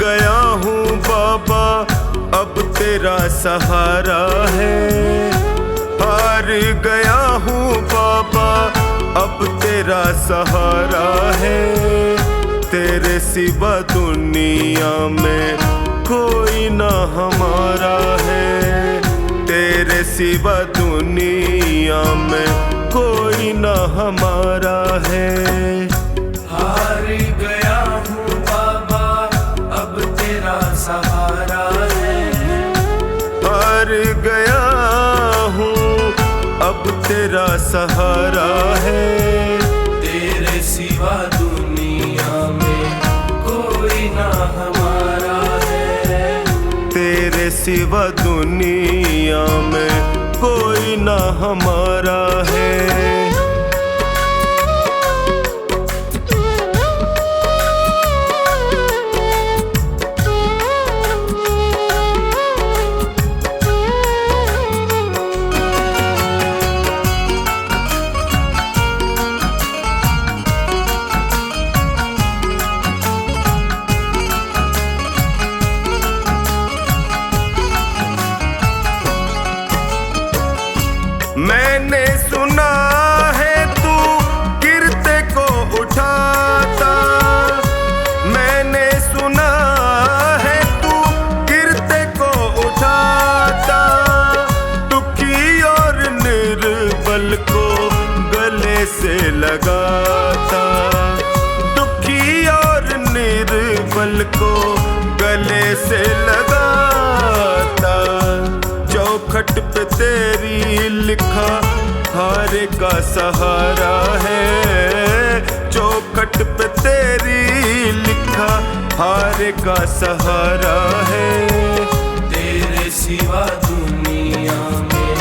गया हूँ बाबा अब तेरा सहारा है। हार गया हूँ बाबा अब तेरा सहारा है। तेरे सिवा दुनिया में कोई ना हमारा है। तेरे सिवा दुनिया में कोई ना हमारा है। हार गया हूँ बाबा अब तेरा सहारा है। हार गया हूँ अब तेरा सहारा है। तेरे सिवा दुनिया में कोई ना हमारा है। तेरे सिवा दुनिया में कोई ना हमारा है। मैंने सुना है तू गिरते को उठाता। मैंने सुना है तू गिरते को उठाता। दुखी और निर्बल को गले से लगाता। दुखी और निर्बल को गले से लगाता। चौखट पे तेरी लिखा हार का सहारा है। चौखट पे तेरी लिखा हार का सहारा है। तेरे सिवा दुनिया में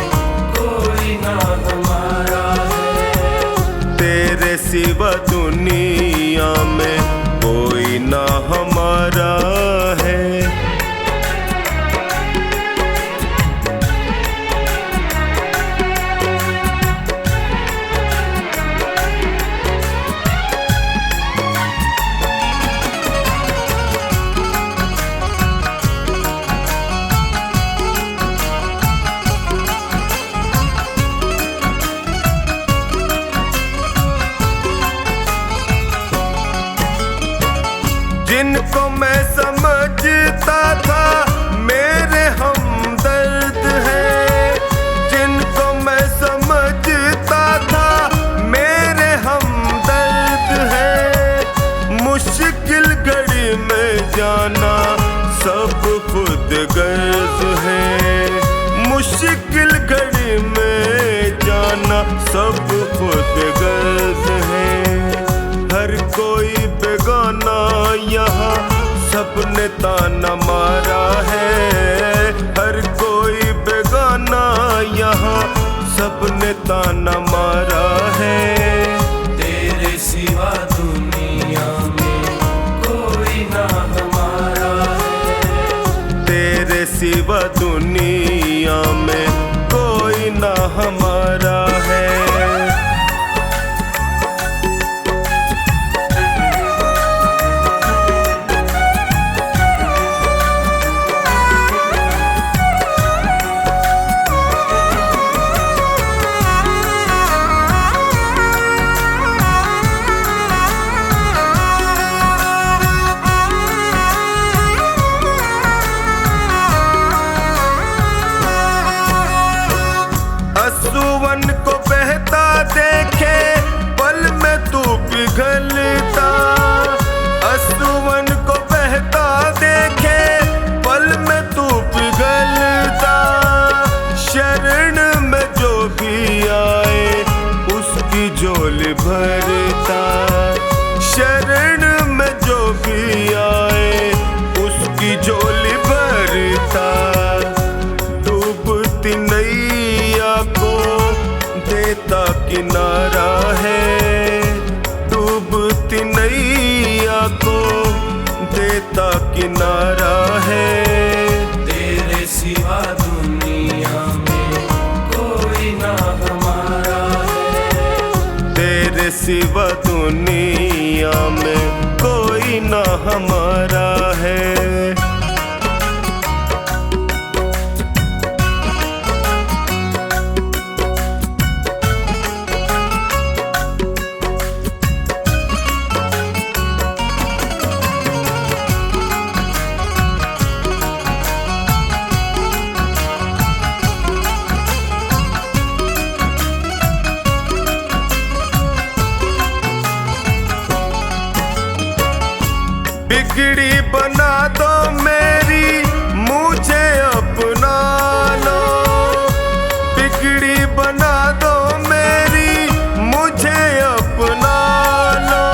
कोई ना हमारा है। तेरे सिवा दुनिया में कोई ना हमारा है। जिनको मैं समझता था मेरे हमदर्द हैं। जिनको मैं समझता था मेरे हमदर्द हैं। मुश्किल घड़ी में जाना सब खुद गर्ज है। मुश्किल घड़ी में जाना सब खुद गर्ज है। हर कोई बेगाना यहाँ सबने ताना मारा है। हर कोई बेगाना यहाँ सबने ताना मारा है। तेरे सिवा दुनिया में कोई ना हमारा है। तेरे सिवा दुनिया में कोई ना हमारा है। असुवन को बहता देखे पल में तू पिघलता। असुवन को बहता देखे पल में तू पिघलता। शरण में जो भी आए उसकी झोली भरता। शरण में जो भी आए उसकी झोली भरता। डूबती नैया को देता किनारा है। डूबती नैया को देता किनारा है। तेरे सिवा दुनिया में कोई ना हमारा है। तेरे सिवा दुनिया में कोई ना हमारा है। बिगड़ी बना दो मेरी, मुझे अपना लो। बिगड़ी बना दो मेरी, मुझे अपना लो।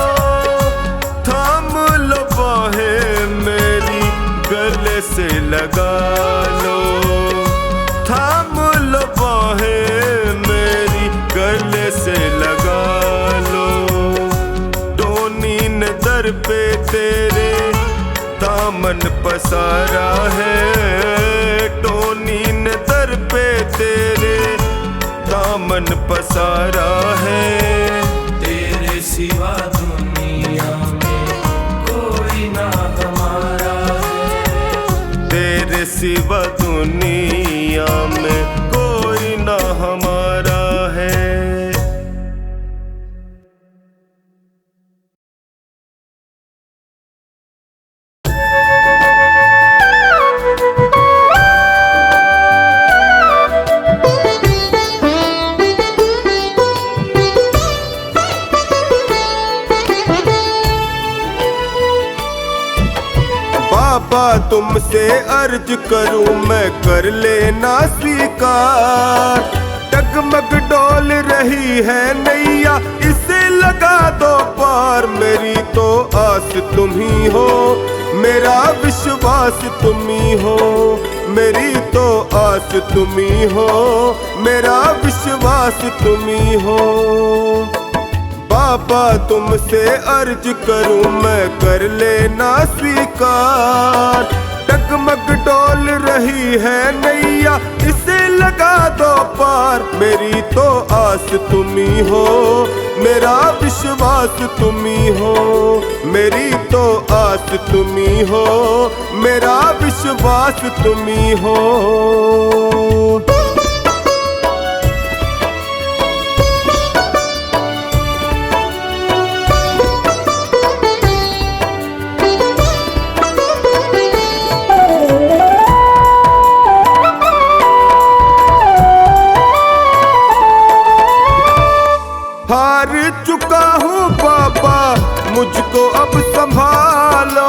थाम लो बाहें मेरी, गले से लगा लो। थाम लो बाहें मेरी, गले से लगा लो। टोनी ने दर पे तेरे दामन पसारा है। टोनी ने दर पे तेरे दामन पसारा है। तेरे सिवा दुनिया में कोई ना हमारा है। तेरे सिवा दुनिया में कोई ना हमारा है। बाबा तुमसे अर्ज करूं मैं, कर लेना स्वीकार। डगमग डोल रही है नैया, इसे लगा दो पार। मेरी तो आस तुम ही हो, मेरा विश्वास तुम ही हो। मेरी तो आस तुम ही हो, मेरा विश्वास तुम ही हो। बाबा तुमसे अर्ज करूं मैं, कर लेना स्वीकार। डगमग डोल रही है नैया, इसे लगा दो पार। मेरी तो आस तुम ही हो, मेरा विश्वास तुम ही हो। मेरी तो आस तुम ही हो, मेरा विश्वास तुम ही हो। हार चुका हूँ बाबा, मुझको अब संभालो।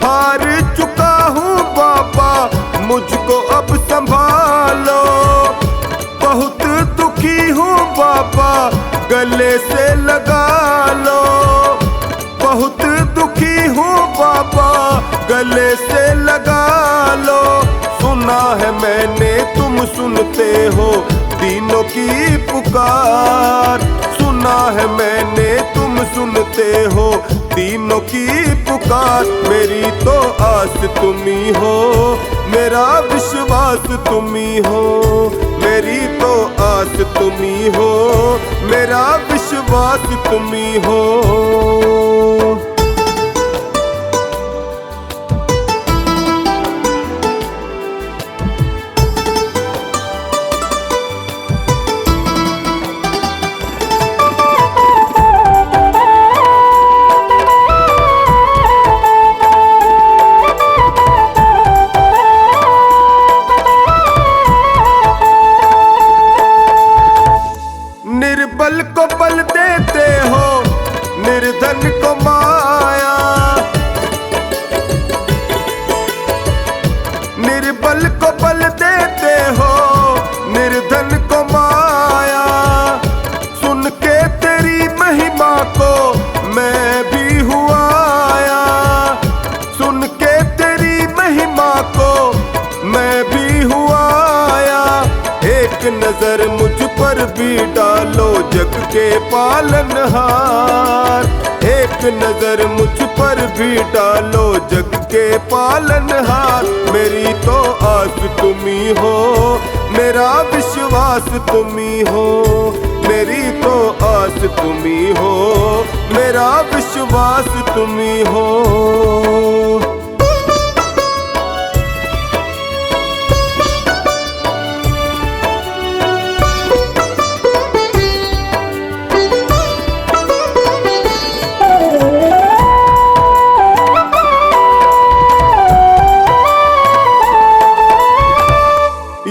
हार चुका हूँ बाबा, मुझको अब संभालो। बहुत दुखी हूँ बाबा, गले से लगा लो। बहुत दुखी हूँ बाबा, गले से लगा लो। सुना है मैंने तुम सुनते हो दीनों की पुकार। सुना है मैंने तुम सुनते हो दीनों की पुकार। मेरी तो आस तुम ही हो, मेरा विश्वास तुम ही हो। मेरी तो आस तुम ही हो, मेरा विश्वास तुम ही हो। निर्बल को बल देते हो, निर्धन को माया। निर्बल को बल देते हो, निर्धन को माया। सुन के तेरी महिमा को मैं भी हुआ आया। सुन के तेरी महिमा को मैं भी हुआ आया। एक नजर मुझ पर भी डालो जग के पालनहार। एक नजर मुझ पर भी डालो जग के पालनहार। मेरी तो आस तुम ही हो, मेरा विश्वास तुम ही हो। मेरी तो आस तुम ही हो, मेरा विश्वास तुम ही हो।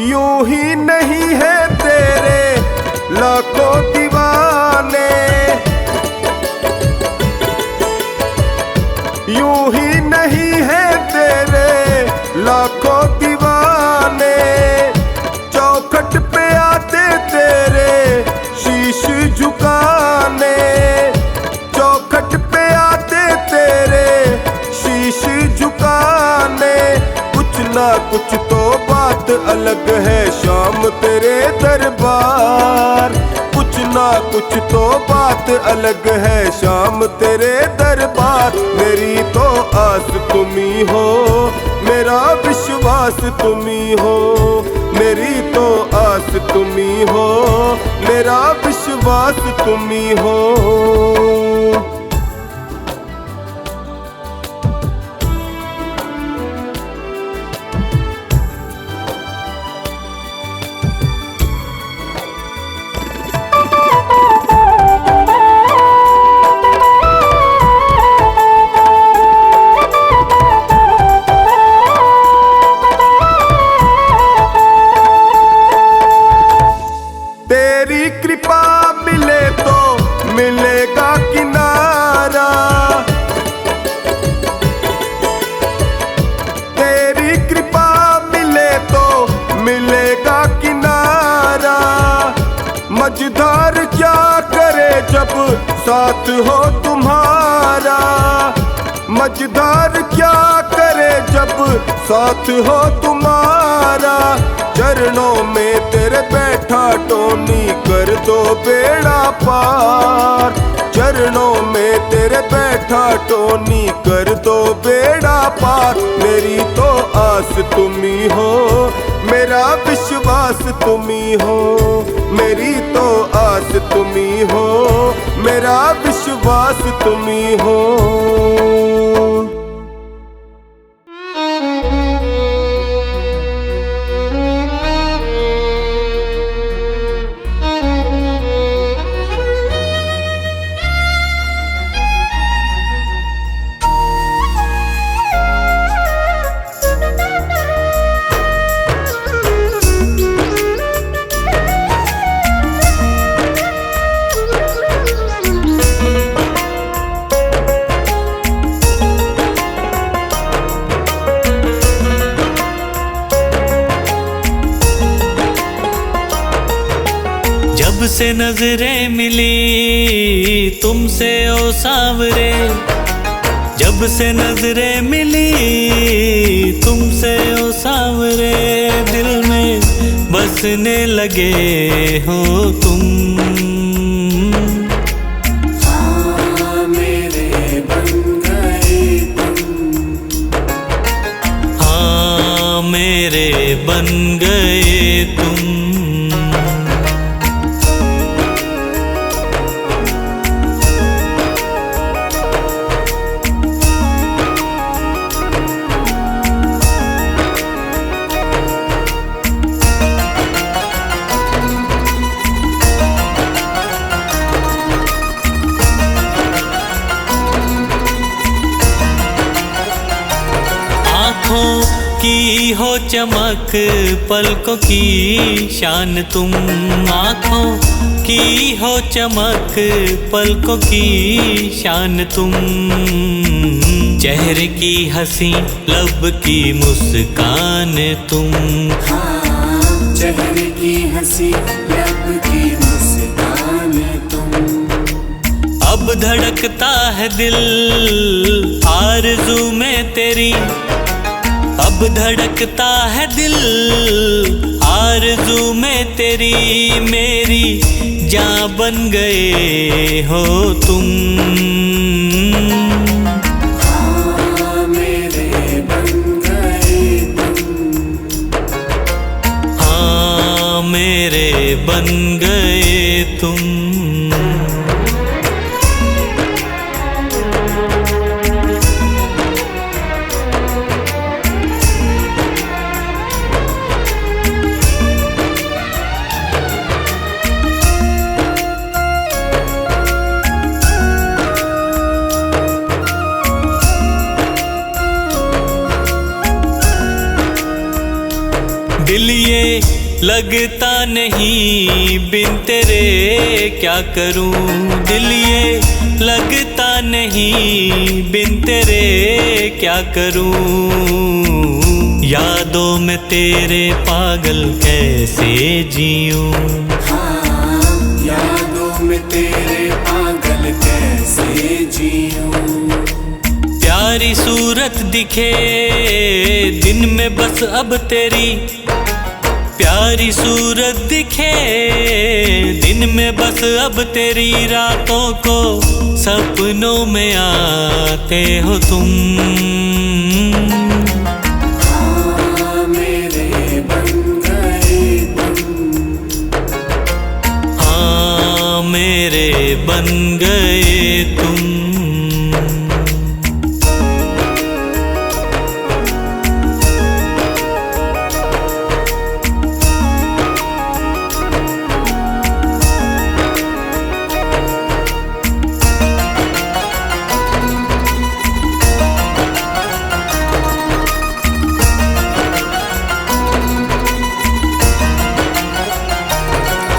यूं ही नहीं है तेरे लाखों दीवाने। यूं ही नहीं है तेरे लाखों दीवाने, चौखट पे आते तेरे शीश झुकाने, चौखट पे आते तेरे शीश झुकाने। कुछ ना कुछ तो बात अलग है शाम तेरे दरबार, कुछ ना कुछ तो बात अलग है शाम तेरे दरबार। मेरी तो आस तुम्ही हो, मेरा विश्वास तुम्ही हो, मेरी तो आस तुम्ही हो, मेरा विश्वास तुम्ही हो। तेरी कृपा मिले तो मिलेगा किनारा, तेरी कृपा मिले तो मिलेगा किनारा। मझधार क्या करे जब साथ हो तुम्हारा, मझधार क्या करे जब साथ हो तुम्हारा। चरणों में तेरे बैठा टोनी कर दो बेड़ा पार, चरणों में तेरे बैठा टोनी कर दो बेड़ा पार। मेरी तो आस तुम्ही हो, मेरा विश्वास तुम्ही हो, मेरी तो आस तुम्ही हो, मेरा विश्वास तुम्ही हो। जब से नजरें मिली तुमसे ओ सांवरे, जब से नजरें मिली तुमसे ओ सांवरे, दिल में बसने लगे हो तुम। हाँ मेरे बन गए तुम, हाँ मेरे बन गए तुम। की हो चमक पलकों की शान तुम, आँखों की हो चमक पलकों की शान तुम। चेहरे की हंसी लब की मुस्कान तुम, हाँ चेहरे की हंसी लब की मुस्कान तुम। अब धड़कता है दिल आरज़ू में तेरी, अब धड़कता है दिल आरज़ू में तेरी। मेरी जान बन गए हो तुम, हाँ मेरे बन गए तुम, हाँ मेरे बन गए तुम। दिल ये लगता नहीं बिन तेरे क्या करूं, दिल ये लगता नहीं, बिन तेरे क्या करूं। यादों में तेरे पागल कैसे जीऊं। यादों में तेरे पागल कैसे जीऊं। प्यारी सूरत दिखे दिन में बस अब तेरी, प्यारी सूरत दिखे दिन में बस अब तेरी। रातों को सपनों में आते हो तुम। हाँ मेरे बन गए तुम। हाँ मेरे बन गए तुम।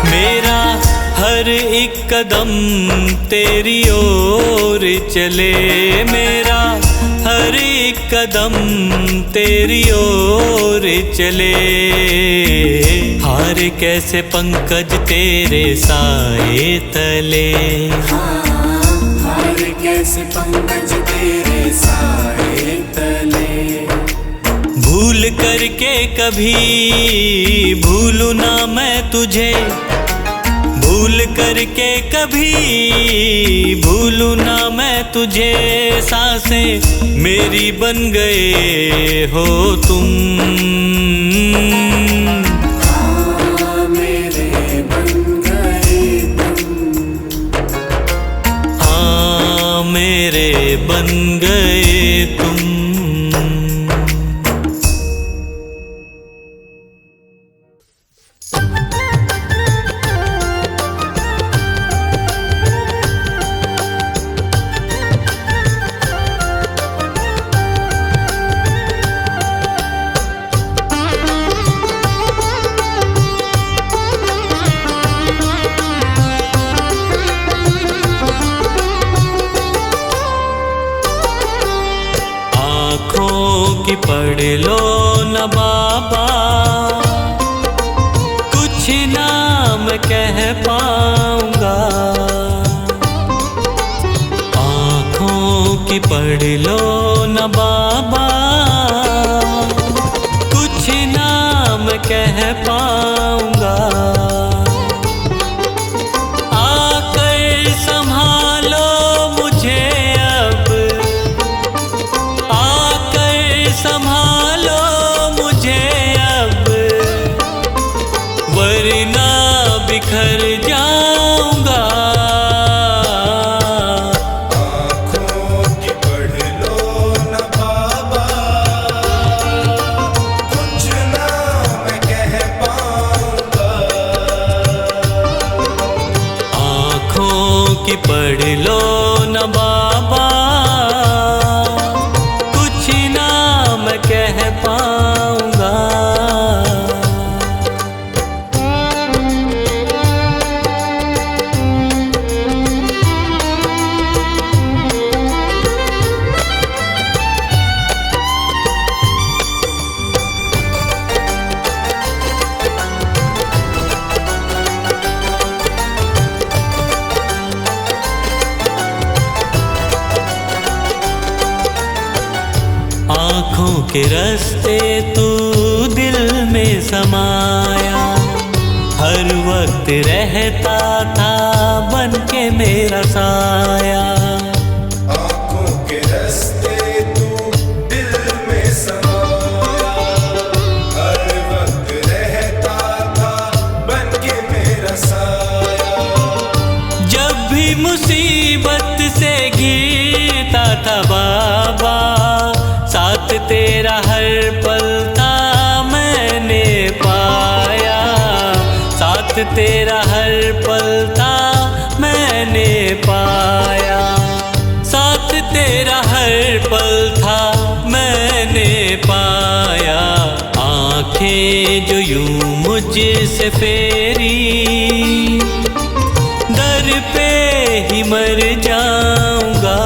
मेरा हर एक कदम तेरी ओर चले, मेरा हर एक कदम तेरी ओर चले। हार कैसे पंकज तेरे साए तले। हार कैसे पंकज तेरे साए तले। भूल करके कभी भूलूं ना मैं तुझे, भूल करके कभी भूलूं ना मैं तुझे। सांसें मेरी बन गए हो तुम। हाँ मेरे बन गए तुम। हाँ मेरे बन गए तुम। पढ़ लो न बाबा, कुछ नाम कह पाऊंगा। आँखों की पढ़ लो न बाबा, कुछ नाम कह पाऊंगा। आकर संभालो मुझे अब, संभालो मुझे अब, वरना बिखर जाऊंगा। आँखों की पढ़ लो न बाबा, कुछ ना मैं कह पाऊंगा। आँखों की पढ़ लो न बाबा, कह पाऊंगा। आँखों के रास्ते तू दिल में समाया, हर वक्त रहता था बन के मेरा साया। आँखों के रास्ते तू दिल में समाया, हर वक्त रहता था बन के मेरा साया। जब भी मुसीबत से घिरता था बाबा, साथ तेरा हर पल था मैंने पाया। साथ तेरा हर पल था मैंने पाया। साथ तेरा हर पल था मैंने पाया। आँखें जो यूं मुझसे फेरी, दर पे ही मर जाऊंगा।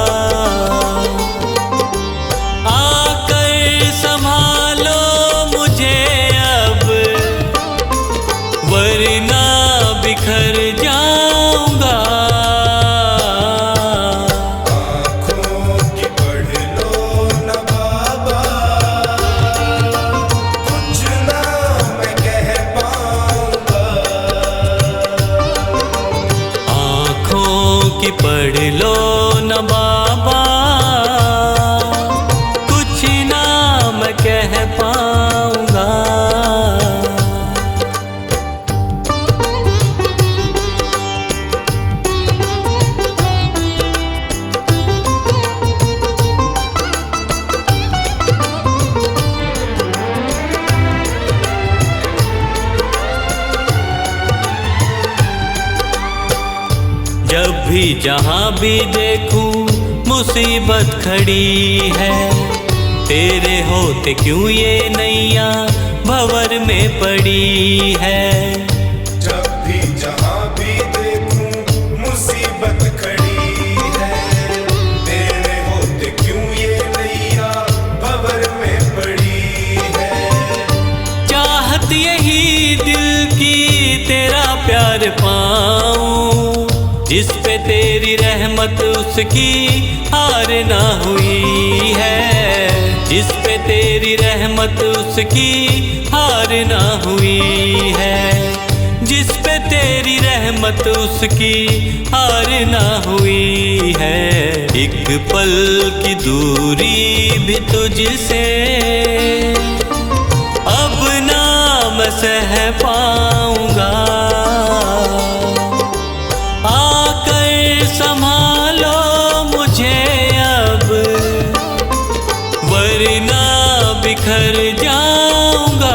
भी जहाँ भी देखूं मुसीबत खड़ी है। तेरे होते क्यों ये नैया भंवर में पड़ी है। जब भी जहाँ भी देखूं मुसीबत खड़ी है। तेरे होते क्यों ये नैया भंवर में पड़ी है। चाहत यही दिल की तेरा प्यार पाऊं, जिस पे तेरी रहमत उसकी हार ना हुई है। जिस पे तेरी रहमत उसकी हार ना हुई है। जिस पे तेरी रहमत उसकी हार ना हुई है। एक पल की दूरी भी तुझसे अब ना मैं सह पाऊंगा। आकर संभालो मुझे अब, वरना बिखर जाऊंगा।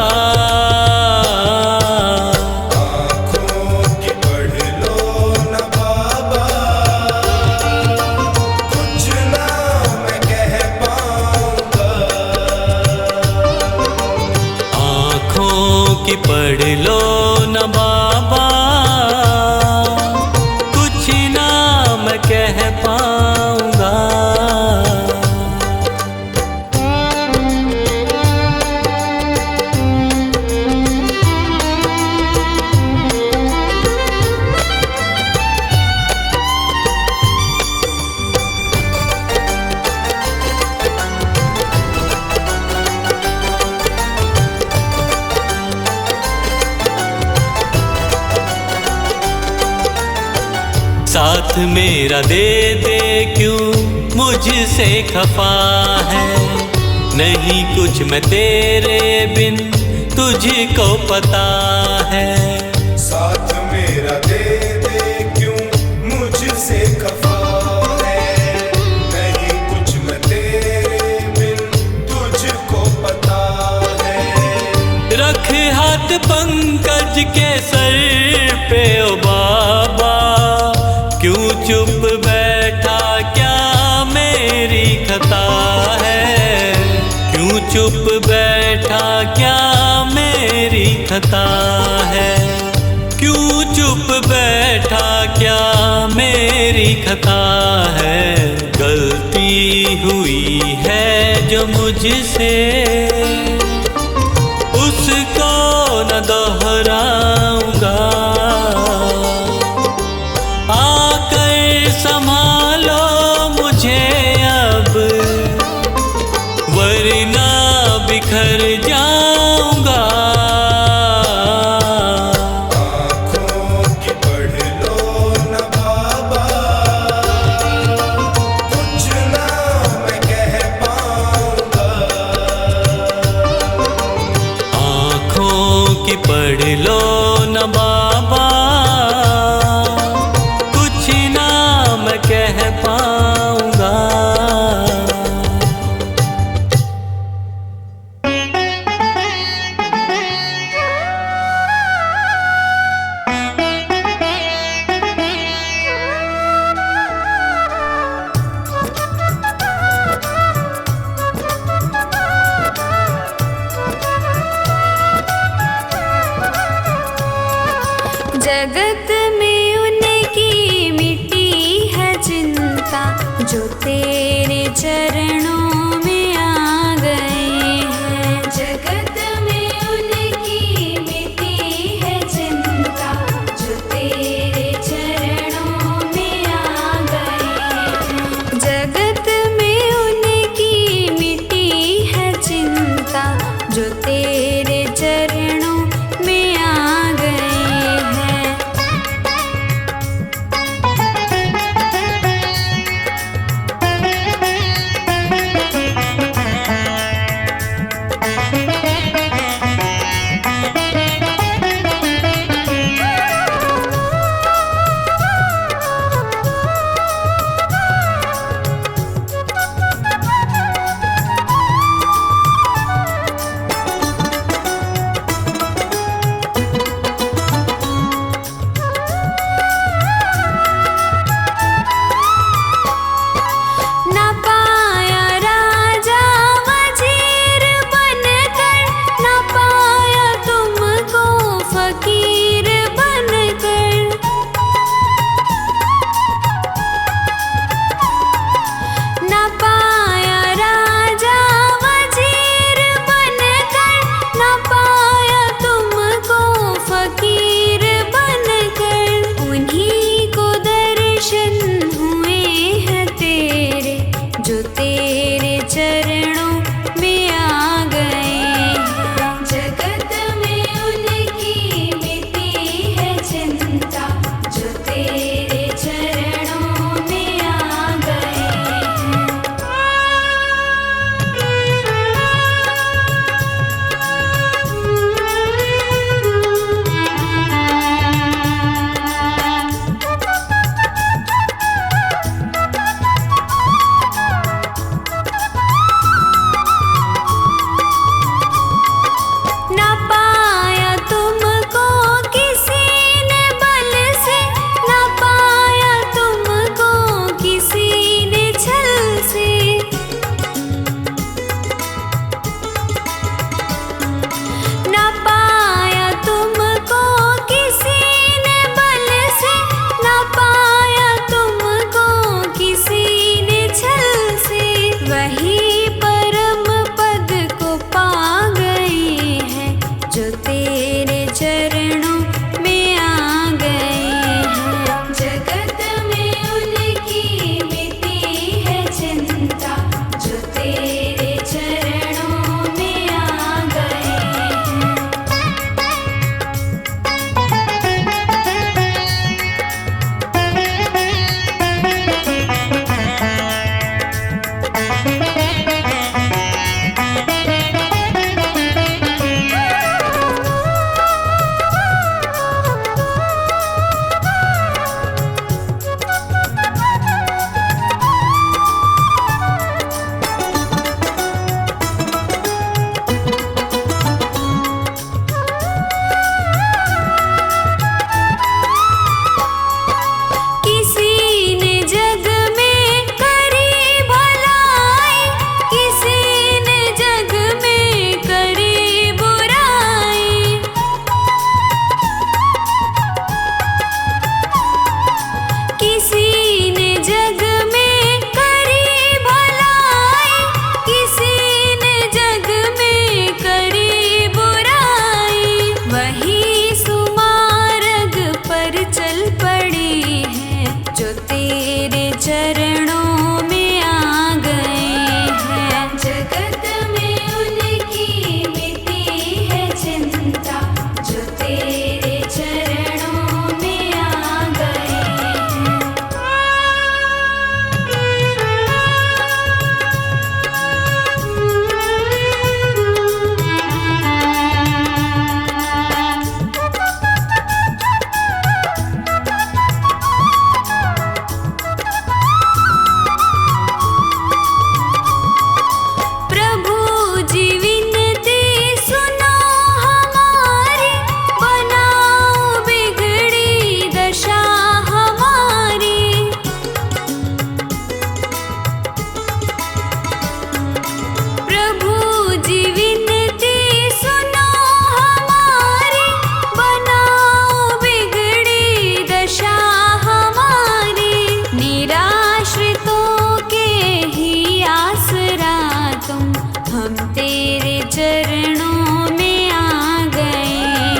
आँखों की पढ़ लो न बाबा, कुछ ना मैं कह पाऊंगा। आँखों की पढ़ लो न बाबा, कुछ ना मैं कह पाऊंगा। साथ मेरा दे दे क्यों मुझसे खफा है। नहीं कुछ मैं तेरे बिन तुझको पता है। साथ मेरा दे दे क्यों मुझसे खफा है। नहीं कुछ मैं तेरे बिन तुझको पता है। रख हाथ पंकज के सर पे ओ बाबा, क्यों चुप बैठा क्या मेरी खता है। क्यों चुप बैठा क्या मेरी खता है। क्यों चुप बैठा क्या मेरी खता है। गलती हुई है जो मुझसे उसको न दोहराऊंगा। आकर संभालो मुझे अब, वरना बिखर जाऊंगा। आँखों की पढ़ लो न बाबा, कुछ ना मैं कह पाऊंगा। आँखों की पढ़ लो न बाबा, कुछ ना मैं कह पाऊंगा। तेरे चरणों में आ गए हैं। जगत में उनकी मिटी है चिंता, जो तेरे चरणों में आ गए हैं। ना पाया तुमको किसी ने बल से, ना पाया तुमको किसी ने छल से। ना पाया तुमको किसी ने बल से, ना पाया तुमको किसी ने छल से। वही परम पद को पा गए हैं, जो तेरे चरणों में आ गए हैं। जगत में उनकी मिटी है चिंता, जो तेरे चरणों में आ गए हैं। किसी ने जग में करी भलाई, किसी ने जग में करी बुराई। किसी ने जग में करी भलाई, किसी ने जग में करी बुराई। वही सुमार्ग पर चल पड़ी है, जो तेरे चरणों में आ गए हैं। जगत में उनकी मिटी है चिंता, जो तेरे चरणों में आ गए हैं। प्रभु जी विनती सुनो हमारी, बनाओ बिगड़ी दशा हमारी। प्रभु जी विनती सुनो हमारी, बनाओ बिगड़ी दशा हमारी। निराश्रितों के ही आसरा तुम, हम तेरे चरणों में आ गए हैं।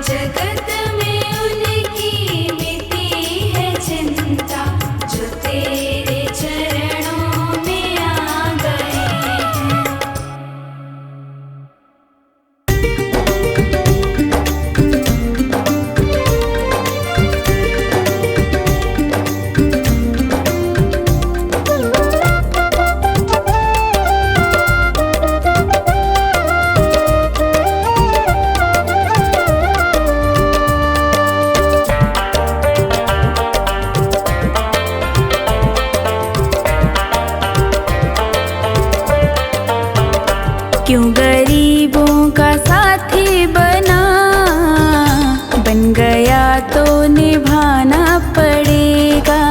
जगत में उनकी मिटी है चिंता, जो तेरे चरणों में आ गए हैं। क्यों गरीबों का साथी बना, बन गया तो निभाना पड़ेगा।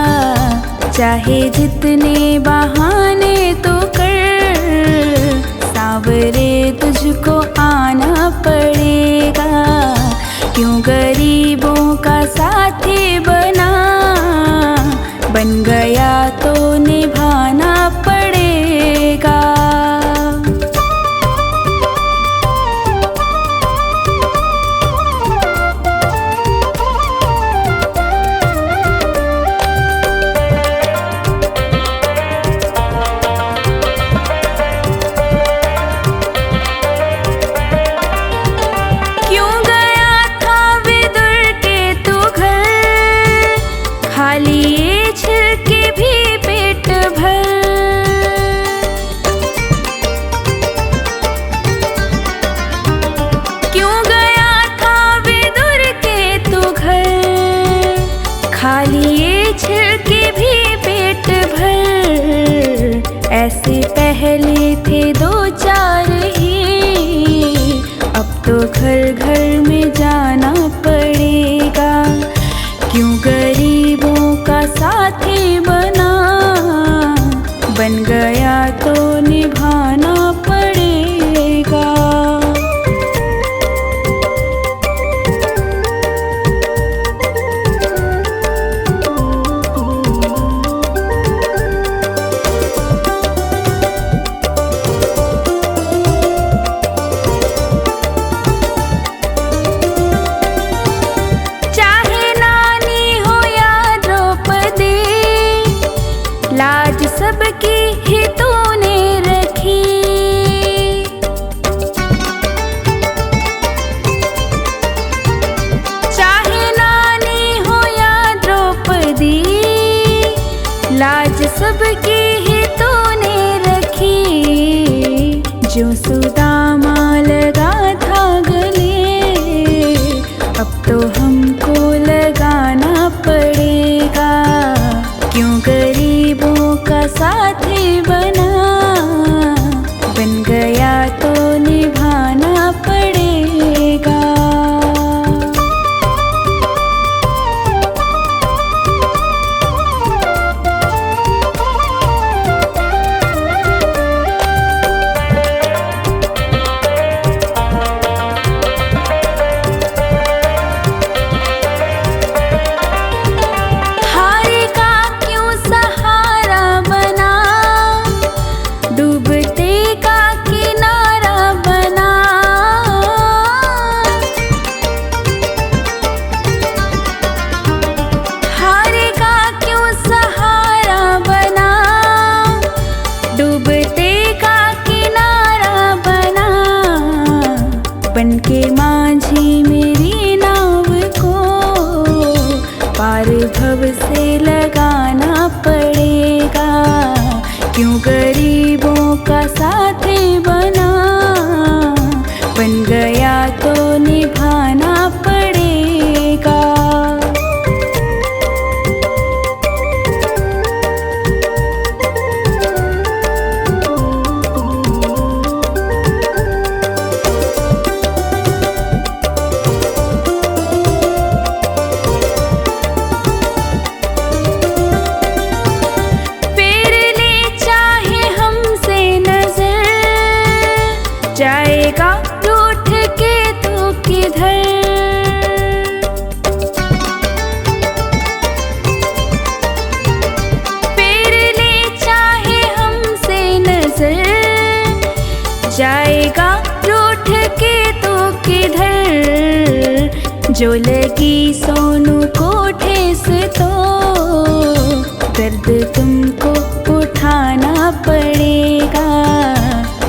चाहे जितने बहाने तो कर, सावरे तुझको आना पड़ेगा। क्यों गरीबों का साथी बना, बन गया तो निभाना पड़ेगा। पहले थे दो चार ही, अब तो घर घर में जाना पड़ेगा। क्यों गरीबों का साथी बना, बन गया तो निभाना पड़ेगा। चाहे नानी हो या द्रौपदी, लाज सबकी ही तूने रखी। चाहे नानी हो या द्रौपदी, लाज सबकी ही तूने रखी। जो सुदामा लगा था गले, अब तो हमको लगाना पड़ेगा। क्यों गरीबों का साथी बना, बन गया तो निभाना पड़ेगा। हारे का क्यों सहारा बना, डूबते का किनारा बना। हारे का क्यों सहारा बना, डूबते का किनारा बना। बनके माझी मेरी नाव को पार भव से लगाना पड़ेगा। क्यों गरीबों का साथी बना, बन गया तो निभाना पड़ेगा। फेर ले चाहे हमसे नजर, जाएगा रूठ के तो किधर। फेर ले चाहे हमसे नजर, जाएगा रूठ के तो किधर। जो लगी सोनू को ठेस तो दर्द तुमको उठाना पड़ेगा।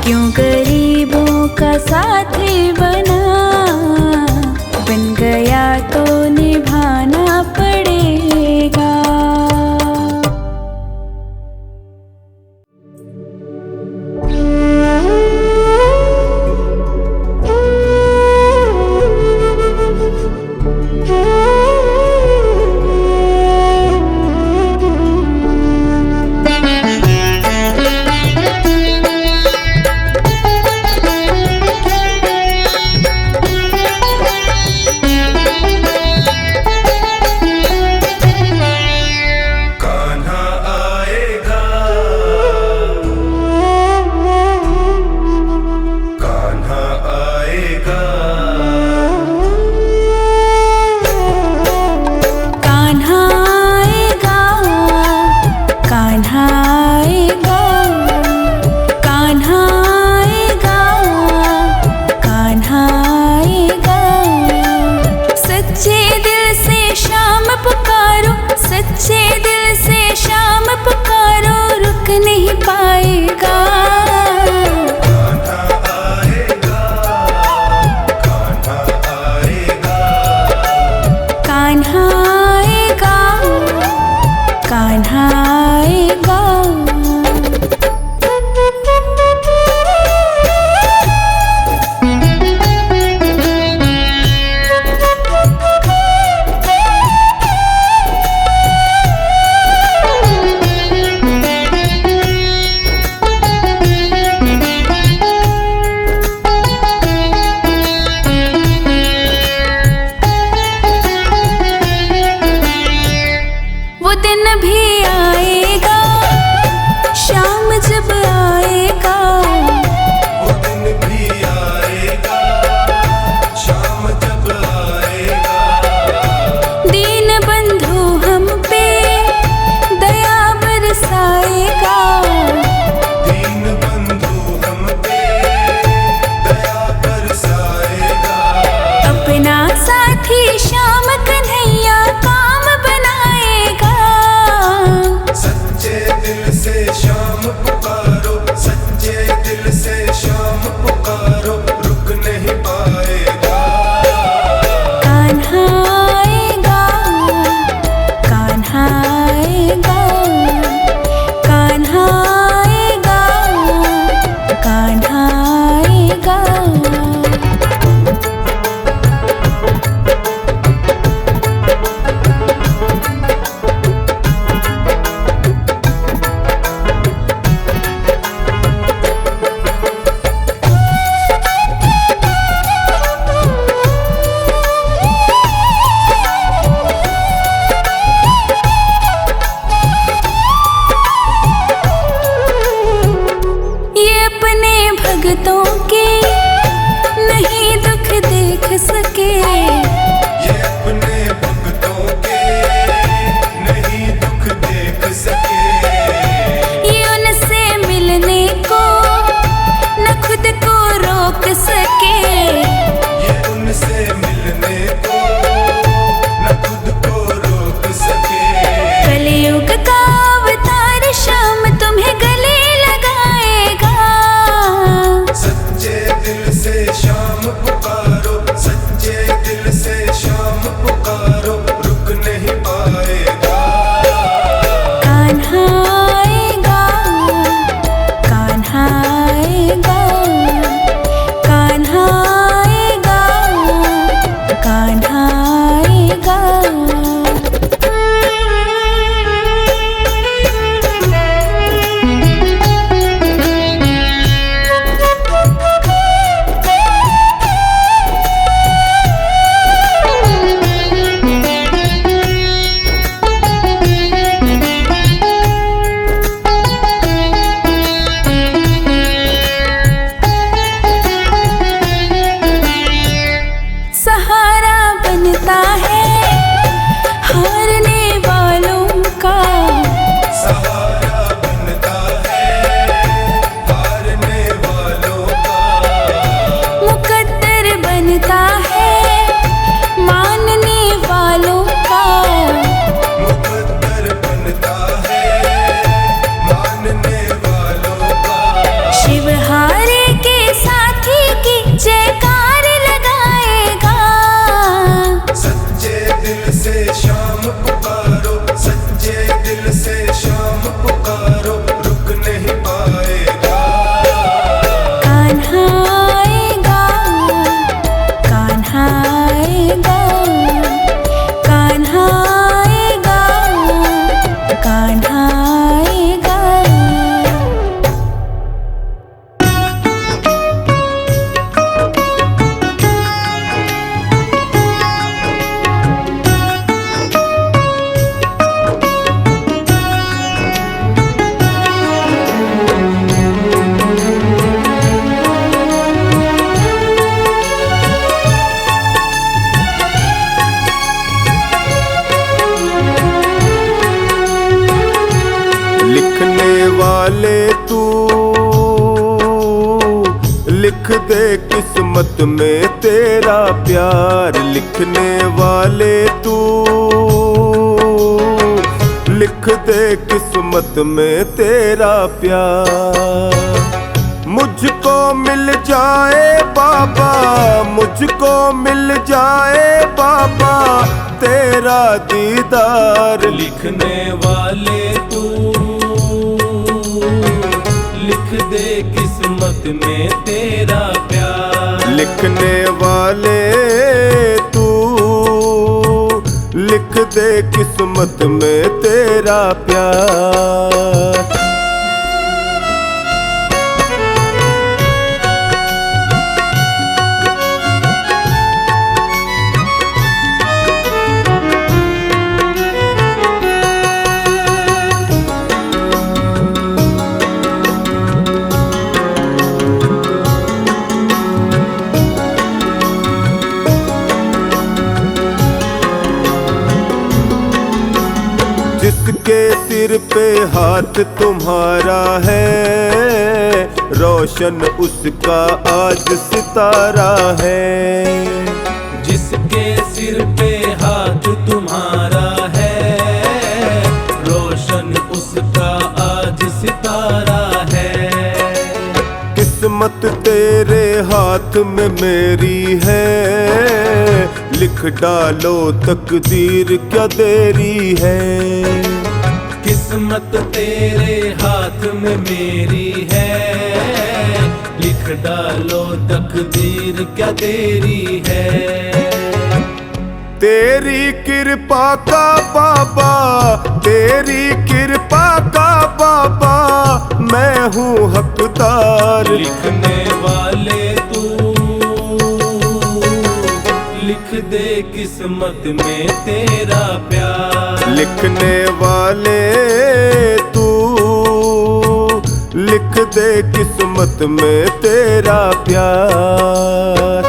क्यों गरीबों का साथी बना, बन गया तो निभाना पड़ेगा। भगतों के नहीं दुख देख सके। ये अपने भक्तों के नहीं दुख देख सके। ये उनसे मिलने को न खुद को रोक सके। ये उनसे मिलने को न खुद को रोक सके। कलयुग का अवतार शाम तुम्हें गले लगाएगा। सच्चे दिल से शाम पुकारो, सच्चे दिल से शाम पुकारो, रुक नहीं पाएगा। कान्हा आएगा, कान्हा आएगा, कान्हा आएगा, कान्हा आएगा। सहारा बनता है हारने वालों का। सहारा बनता है हारने वालों का। मुकद्दर बनता है मानने वालों का। मुकद्दर बनता है मानने वालों का। शिव हारे के साथी की जयकार लगाएगा। सच्चे दिल से शाम पुकारो, सच्चे दिल से शाम पुकारो, रुक नहीं पाएगा। कान्हा आएगा, कान्हा आएगा, कान्हा आएगा, कान्हा आएगा। लिखने वाले तू लिख दे किस्मत में तेरा प्यार। लिखने वाले तू लिख दे किस्मत में तेरा प्यार। मुझको मिल जाए बाबा, मुझको मिल जाए बाबा तेरा दीदार। लिखने वाले तू लिख दे किस्मत में तेरा प्यार। लिखने वाले तू लिख दे किस्मत में तेरा प्यार। जिसके सिर पे हाथ तुम्हारा है, रोशन उसका आज सितारा है। जिसके सिर पे हाथ तुम्हारा है, रोशन उसका आज सितारा है। किस्मत तेरे हाथ में मेरी है, लिख डालो तकदीर क्या देरी है। किस्मत तेरे हाथ में मेरी है, लिख डालो तकदीर क्या देरी है। तेरी कृपा का बाबा, तेरी कृपा का बाबा मैं हूँ हकदार। लिखने वाले तू लिख दे किस्मत में तेरा प्यार। लिखने वाले तू लिख दे किस्मत में तेरा प्यार।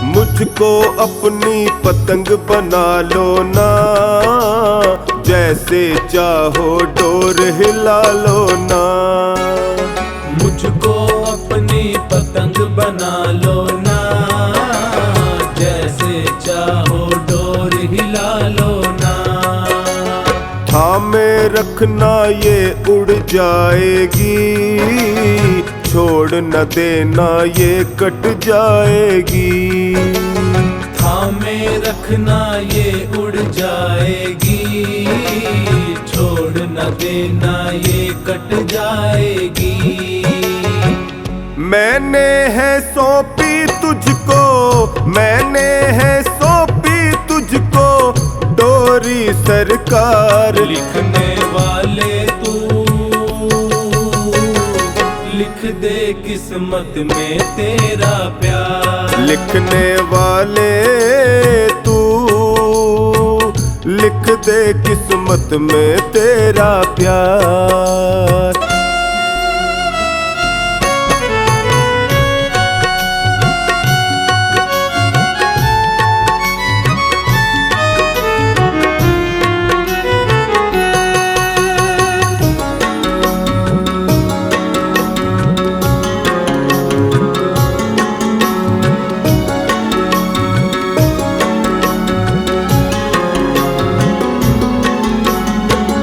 मुझको अपनी पतंग बना लो ना, जैसे चाहो डोर हिला लो ना। मुझको अपनी पतंग बना लो ना, जैसे चाहो डोर हिला लो ना। थामे रखना ये उड़ जाएगी, छोड़ न देना ये कट जाएगी। थामे रखना ये उड़ जाएगी, छोड़ न देना ये कट जाएगी। मैंने है सौंपी तुझको, मैंने है सौंपी तुझको डोरी सरकार। लिखने वाले तू लिख दे किस्मत में तेरा प्यार। लिखने वाले तू लिख दे किस्मत में तेरा प्यार।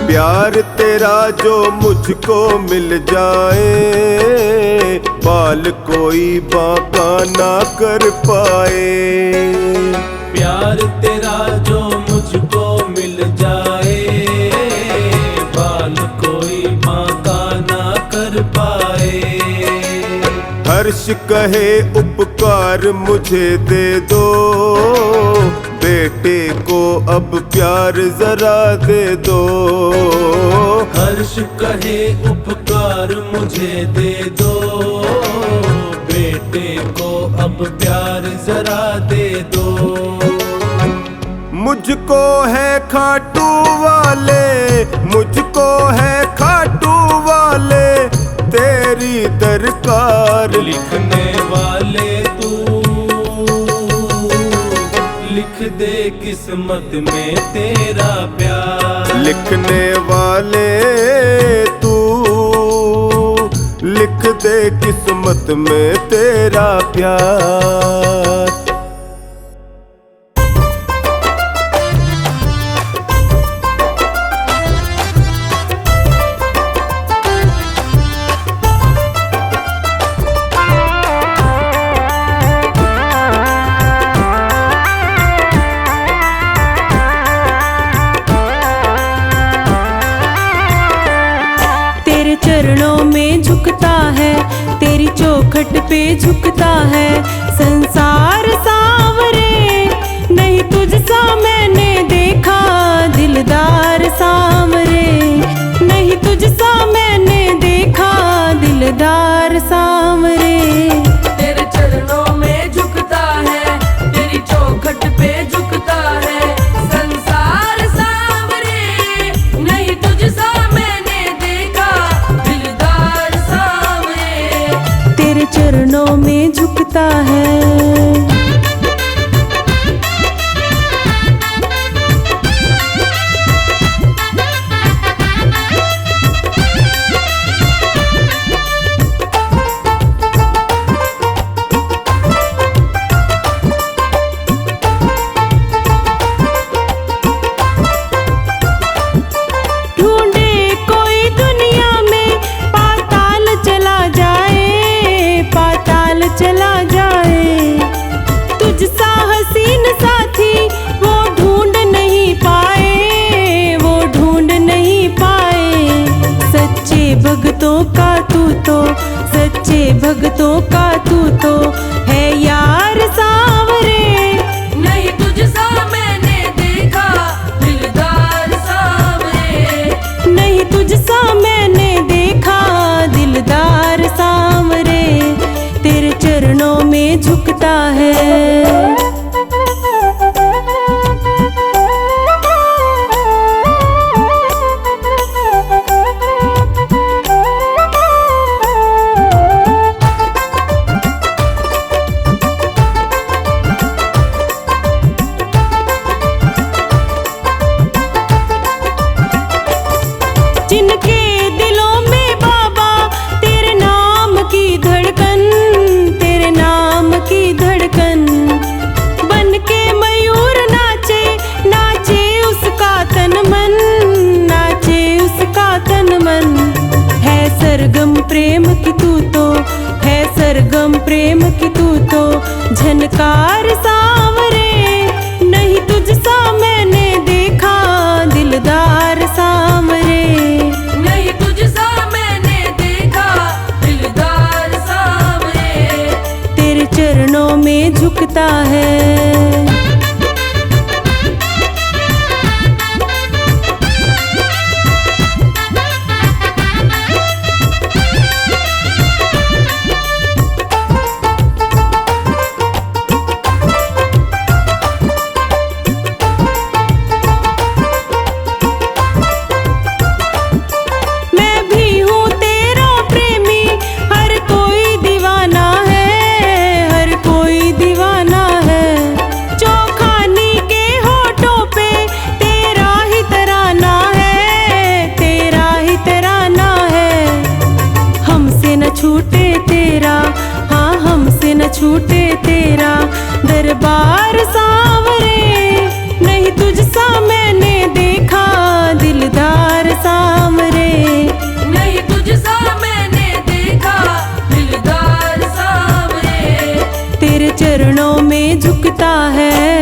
प्यार तेरा जो मुझको मिल जाए, बाल कोई बांका ना कर पाए। प्यार तेरा जो मुझको मिल जाए, बाल कोई बांका ना कर पाए। हर्ष कहे उपकार मुझे दे दो, बेटे को अब प्यार जरा दे दो। हर्ष कहे उपकार मुझे दे दो, बेटे को अब प्यार जरा दे दो। मुझको है खाटू वाले, मुझको है खाटू वाले तेरी दरकार। लिखने वाले तू लिख दे किस्मत में तेरा प्यार। लिखने वाले तू लिख दे किस्मत में तेरा प्यार। चरणों में झुकता है, तेरी चौखट पे झुकता है संसार सांवरे। नहीं तुझसा मैंने देखा दिलदार सांवरे, नहीं तुझसा मैंने देखा दिलदार सांवरे। तेरे चरणों में झुकता है, तेरी चौखट पे झुकता है संसार सांवरे। नहीं तुझसा मैंने देखा दिलदार सांवरे। तेरे चरणों में झुकता है। चला जाए तुझसा हसीन साथी वो ढूंढ नहीं पाए, वो ढूंढ नहीं पाए। सच्चे भक्तों का तू तो, सच्चे भक्तों का तू तो है यार प्रेम की तू तो झनकार सांवरे, नहीं तुझसा मैंने देखा दिलदार सांवरे। नहीं तुझसा मैंने देखा दिलदार सांवरे। तेरे चरणों में झुकता है छूटे तेरा, हाँ हमसे न छूटे तेरा दरबार सांवरे। नहीं तुझसा मैंने देखा दिलदार सांवरे। नहीं तुझसा मैंने देखा दिलदार सांवरे। तेरे चरणों में झुकता है